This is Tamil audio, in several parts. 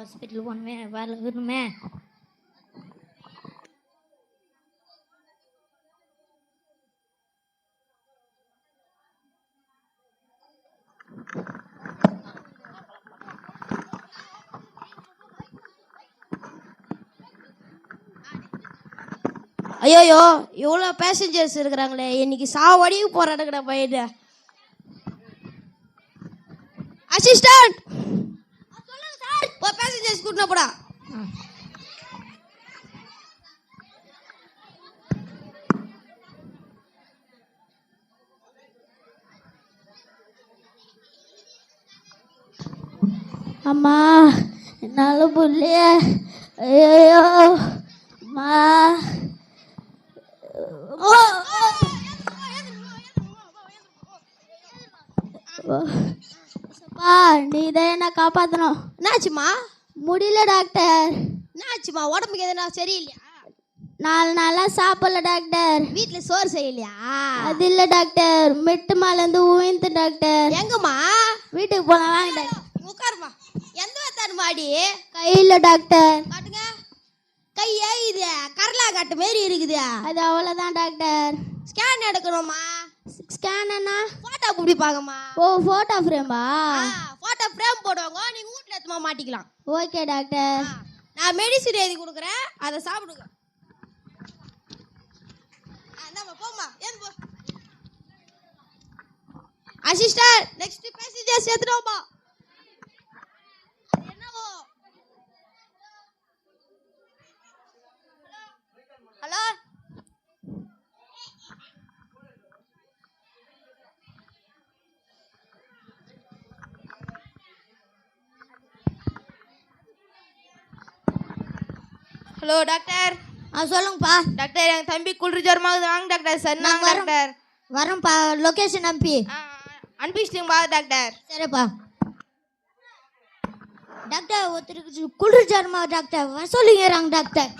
ஹாஸ்பிட்டல் போகணுமே, வேலை இருக்கணுமே. ஐயோயோ, இவ்வளோ பேசஞ்சர்ஸ் இருக்கிறாங்களே, இன்னைக்கு சாவடிக்கு போராடுகிற பையன். அசிஸ்டன்ட் சொல்லுங்க சார், பேசஞ்சர்ஸ் கூட்டினா போடா. அம்மா என்னால புள்ளைய, ஐயோ அம்மா. நீ தான் என்ன காப்பாற்றணும். என்னாச்சுமா? முடியல டாக்டர். என்னாச்சுமா? உடம்புக்கு எதுனா சரியில்லையா? 4 நாளாக சாப்பிடல டாக்டர். வீட்டில் சோறு செய்யலையா? அது இல்லை டாக்டர், மெட்டு மேலேருந்து உயர்ந்து டாக்டர். எங்கம்மா? வீட்டுக்கு போனா வாங்க டாக்டர். உட்காருமா. எந்த வத்தாரு மாடி? கையில் டாக்டர். காட்டுங்க. கை ஏகுது, கரலா காட்டு மாரி இருக்குது. அது அவ்வளோதான் டாக்டர். ஸ்கேன் எடுக்கணுமா? ஸ்கேன் என்ன? ஃபோட்டோ பிடிப்பாங்கம்மா. ஓ, ஃபோட்டோ ஃப்ரேமா? ஃபோட்டோ ஃப்ரேம் போடுவாங்க, நீங்கள் வீட்டில் எடுத்துமா மாட்டிக்கலாம். Okay doctor. நான் மெடிசின் எழுதி கொடுக்குறேன், அதை சாப்பிடுங்க. போம்மா, ஏன் போ. அசிஸ்டன்ட், நெக்ஸ்ட் பேசஞ்சர் சேர்த்துட்டோம்மா. என்னவோ? Hello, hello doctor. சொல்லுங்கப்பா. டாக்டர், என் தம்பி குளிர் ஜுரமாகுது, வாங்க டாக்டர். சொன்னாங்க டாக்டர். வரேன்ப்பா, லொக்கேஷன் அனுப்பிச்சிட்டிங்கப்பா டாக்டர். சரிப்பா டாக்டர். ஒருத்தருக்கு குளிர் ஜுரமா டாக்டர், வர சொல்லிங்கிறாங்க டாக்டர்.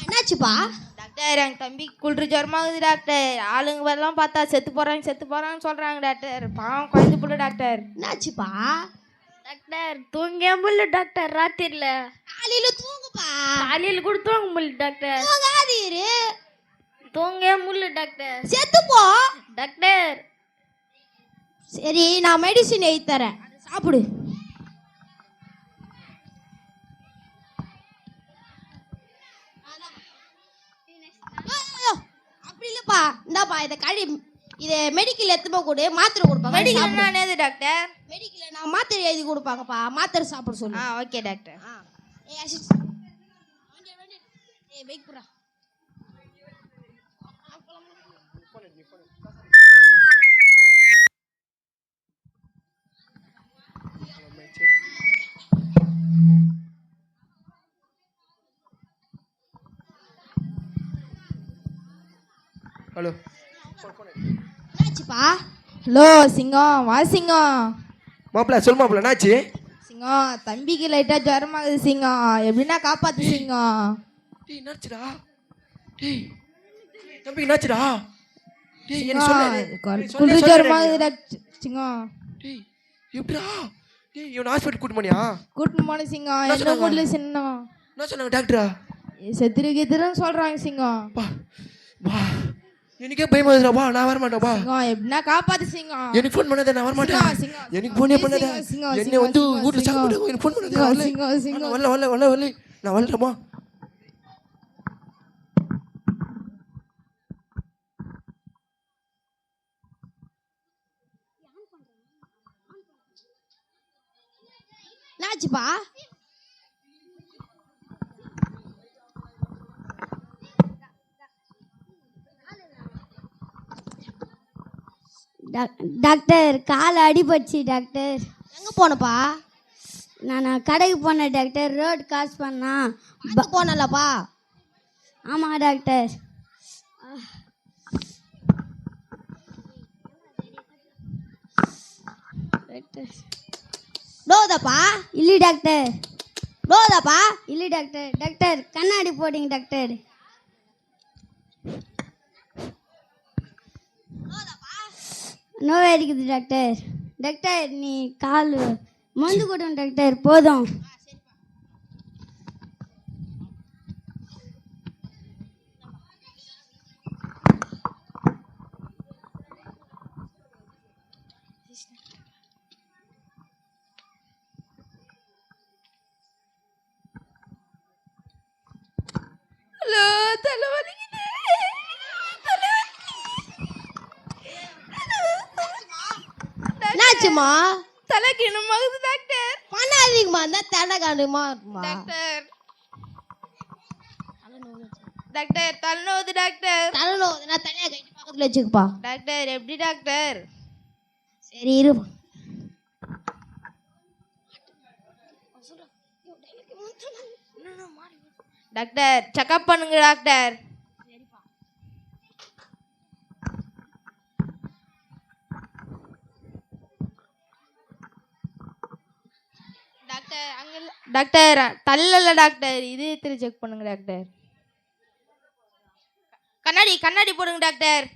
என்னாச்சுப்பா? டாக்டர், என் தம்பி குளிர் ஜுரமாகுது டாக்டர். ஆளுங்க வரலாம் பார்த்தா செத்து போறான்னு சொல்றாங்க டாக்டர். பாவம் குழந்தை புள்ள டாக்டர். என்னாச்சுப்பா? டாக்டர், தூங்க முடியல டாக்டர். ராத்திரில காலையில தூங்குப்பா. காலையில கூட தூங்க முடியல டாக்டர். தூங்க முடியல டாக்டர். செத்துப்போ டாக்டர். சரி, நான் மெடிசின் எழுதி தரேன், சாப்பிடு. அப்படி இல்லப்பா, இந்தாப்பா இதை இதை மெடிக்கல் எடுத்துப்போ கொடு, மாத்திரை கொடுப்பாங்க. மெடிக்கல் ஏது டாக்டர்? மெடிக்கல் நான் மாத்திரை எழுதி கொடுப்பாங்கப்பா, மாத்திரை சாப்பிட சொல்லு. Okay doctor. வைக்குறா. ஹலோ. என்னாச்சுப்பா? ஹலோ சிங்கம், வா சிங்கம். மாப்பிள்ள சொல் மாப்பிள்ள, என்னாச்சு? சிங்கம், தம்பிக்கு லைட்டா ஜுரமாகுது சிங்கம், எப்படின்னா காப்பாத்து சிங்கம். டேய், என்னாச்சுடா? டேய், தம்பிக்கு என்னாச்சுடா? டேய், என்ன சொல்லு. குளிர் ஜுரமாகுதுடா சிங்கம். டேய், எப்படிடா? டேய், இவன் ஹாஸ்பிட்டல் கூட்டு போனியா? கூட்டு போன சிங்கம். என்ன முடியல சின்னம். என்ன சொன்னாங்க டாக்டரா? செத்துருக்குதுன்னு சொல்றாங்க சிங்கம். வா, எனக்கே பயமா இருக்குடா. வா, நான் வர மாட்டேன். வா சிங்கம், எப்படின்னா காப்பாத்து சிங்கம். எனக்கு ஃபோன் பண்ணாத, நான் வர மாட்டேன். எனக்கு ஃபோனே பண்ணாத. என்ன வந்து வீட்டுல சாப்பிடு, எனக்கு ஃபோன் பண்ணாத. சிங்கம் வரல, நான் வரலமா. என்னாச்சுப்பா? டாக்டர், கால் அடிபட்டுச்சு டாக்டர். எங்கே போனப்பா? நான் கடைக்கு போனேன் டாக்டர். ரோடு காசு பண்ணா போனலப்பா. ஆமாம் டாக்டர். நோதப்பா இல்லை டாக்டர். நோதப்பா இல்லை டாக்டர். டாக்டர் கண்ணாடி போடுங்க டாக்டர். நோய் அடிக்குது டாக்டர். டாக்டர் நீ கால் மருந்து கொடுங்க டாக்டர் போதும். ஹலோ, தலை வலிக்குது. என்னாச்சுமா தலை கிணமாகுது டாக்டர். பண்ணாதீங்கம்மா அந்த தலை காணுமா இருக்குமா டாக்டர் டாக்டர் தலை நோவுது டாக்டர். தலை நோவுதுன்னா தலையை கட்டி பக்கத்துல வச்சுக்கப்பா. டாக்டர் எப்படி டாக்டர்? சரி இரு. டாக்டர் செக்அப் பண்ணுங்க டாக்டர். டாக்டர் அங்க டாக்டர் தள்ளல டாக்டர், இதயத்தில் செக் பண்ணுங்க டாக்டர். கண்ணாடி கண்ணாடி போடுங்க டாக்டர்.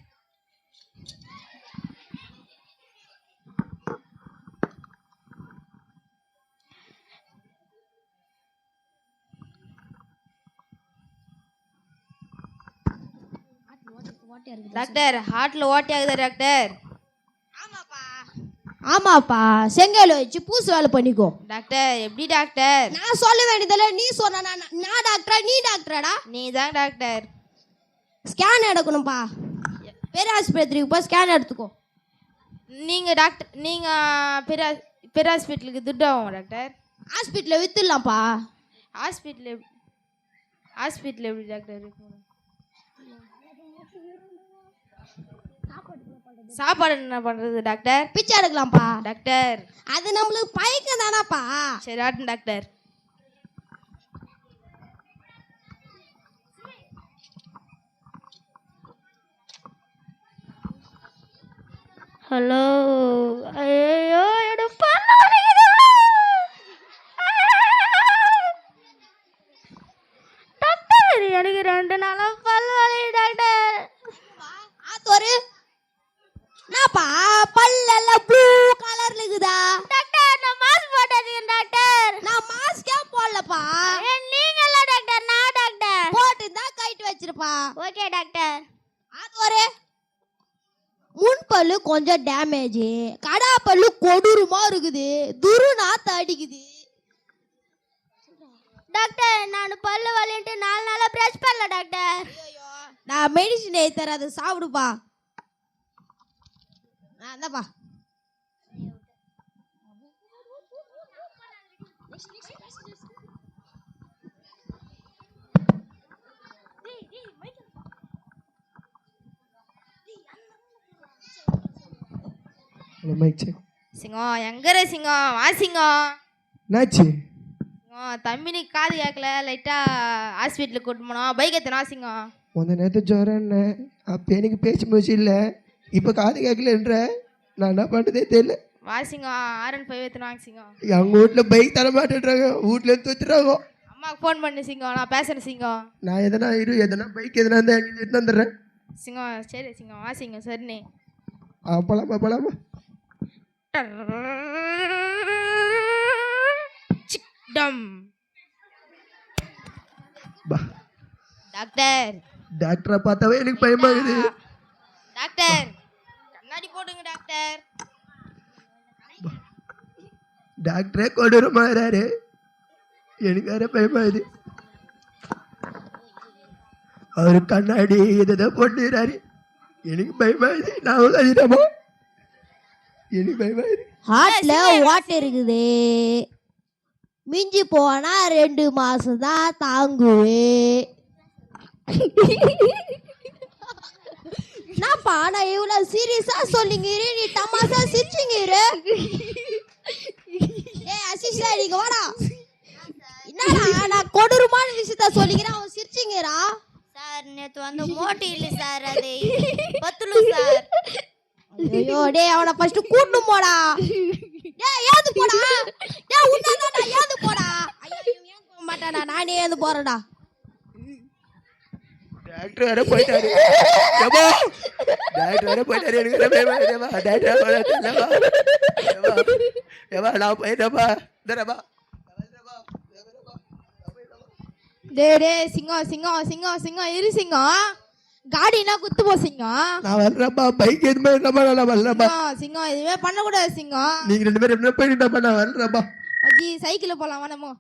டாக்டர் ஹார்ட்ல ஓட்டை ஆகுதா டாக்டர்? ஆமாப்பா செங்கல் வச்சு பூசு வேலை பண்ணிக்கோ. டாக்டர் எப்படி டாக்டர்? நான் சொல்ல வேண்டியதில்ல நீ சொன்ன. நான் டாக்டரா நீ டாக்டராடா? நீ தான் டாக்டர். ஸ்கேன் எடுக்கணும்ப்பா. பெரிய ஆஸ்பத்திரிக்கு போய் ஸ்கேன் எடுத்துக்கோ. நீங்க டாக்டர் நீங்க பெரிய ஹாஸ்பிட்டலுக்கு துட்டு ஆகும் டாக்டர். ஹாஸ்பிட்டலில் வித்துடலாம்ப்பா. ஹாஸ்பிட்டல் எப்படி டாக்டர் இருக்கும்? சாப்பாடு என்ன பண்றது டாக்டர்? பிச்சை எடுக்கலாம்ப்பா. டாக்டர் அது நம்மளுக்கு பைக்கம் தானாப்பா. சரி ஆட்டும் டாக்டர். ஹலோ. ஐயோ டாக்டர் எனக்கு 2 நாளா பல் வலி டாக்டர். ஆத்தோரு என்னப்பா பல்லெல்லாம் ப்ளூ கலர்ல இருக்குதா? டாக்டர் நான் மாஸ்க் போட்டேன் டாக்டர். நான் மாஸ்கே போடலப்பா. நீங்க இல்ல டாக்டர், நான் டாக்டர். போட்டு தான் கைட்டு வச்சிருப்பா. Okay doctor. ஆத்தோரு முன் பல்லு கொஞ்சம் டேமேஜ், கடா பல்லு கொடூரமா இருக்குது, துருநாத்து அடிக்குது. டாக்டர் நான் பல்லு வலின்ட்டு 4 நாளா பிரஷ் பண்ணல டாக்டர். நான் மெடிசின் எழுதி தரேன், அதை சாப்பிடுப்பா. அதான்ப்பா. சிங்கம் எங்கற சிங்கம் வா சிங்கம். என்னாச்சு? தம்பினி காது கேட்கல, லைட்டா ஹாஸ்பிட்டலுக்கு கூட்டு போனோம். பைக் எத்தனா சிங்கம்? முந்த நேரத்து ஜுரம்னு அப்போ எனக்கு பேச்சு மூச்சு இல்லை, இப்போ காது கேட்கலன்ற. நான் என்ன பண்ணுறதே தெரியல. வா சிங்கம் R15 எத்தனை வாங்க சிங்கம். எங்கள் வீட்டில் பைக் தர மாட்டேன்றாங்க, வீட்டில் இருந்து தூத்துறாங்க. அம்மாவுக்கு ஃபோன் பண்ணு சிங்கம், நான் பேசுகிறேன் சிங்கம். நான் எதனா பைக் எதனா இருந்தால் எங்களுக்கு எடுத்து வந்துடுறேன் சிங்கம். சரி சிங்கம் வா சிங்கம். சரிண்ணே போலாமா? டம் டாக்டர். டாக்டரை பார்த்தாவே எனக்கு பயமாகுது. டாக்டர் கண்ணாடி போடுங்க டாக்டர். டாக்டரே கொடூரமாறாரு, எனக்கு வேற பயமாகுது. அவரு கண்ணாடி இதை போட்டுறாரு, எனக்கு பயமாகுது. நான் கதிரமா எனக்கு பயமாகுது. ஹார்ட்ல ஓட்டை இருக்குது, மிஞ்சி போனா 2 மாசம் தான் தாங்குவே. என்னப்பா நான் இவ்வளவு சீரியஸா சொல்லிங்கிற, நீ தமாசா சிரிச்சிங்கிற. ஏய் அசிஷா நீங்க வாடா. என்னடா நான் கொடூரமான விஷயத்த சொல்லிக்கிறேன், அவன் சிரிச்சிங்கிறா. சார் நேத்து வந்து மோட்டி இல்லை சார், அது பத்துலு சார். ஐயோ டேய் அவனை ஃபர்ஸ்ட் கூட்டு போடா. டேய் ஏந்து போடா. டேய் உன்னதாடா ஏந்து போடா. ஐயோ இவன் ஏந்து போக மாட்டானா, நானே ஏந்து போறேன்டா. டாக்டர் வர போயிட்டாரு. ஏம்மா, டாக்டர் வர போயிட்டாரு. எனக்கு பயமா இருக்குதும்மா. டாக்டர் வர தெரியலம்மா. ஏம்மா, நான் போயிட்டேம்மா. இந்தரம்மா. டேய் சிங்கம் சிங்கம் சிங்கம் சிங்கம் இரு சிங்கம். காடினா குத்து போ சிங்கம். நான் வரலம்மா. பைக் எதுவுமே இல்லம்மா. நான் வரலம்மா. சிங்கம் இதுவே பண்ணக்கூடாது சிங்கம். நீங்க 2 பேரும் என்ன போயிட்டோம்மா. நான் வரலம்மா. அஜி சைக்கிள் போலாம் வேணாமோ.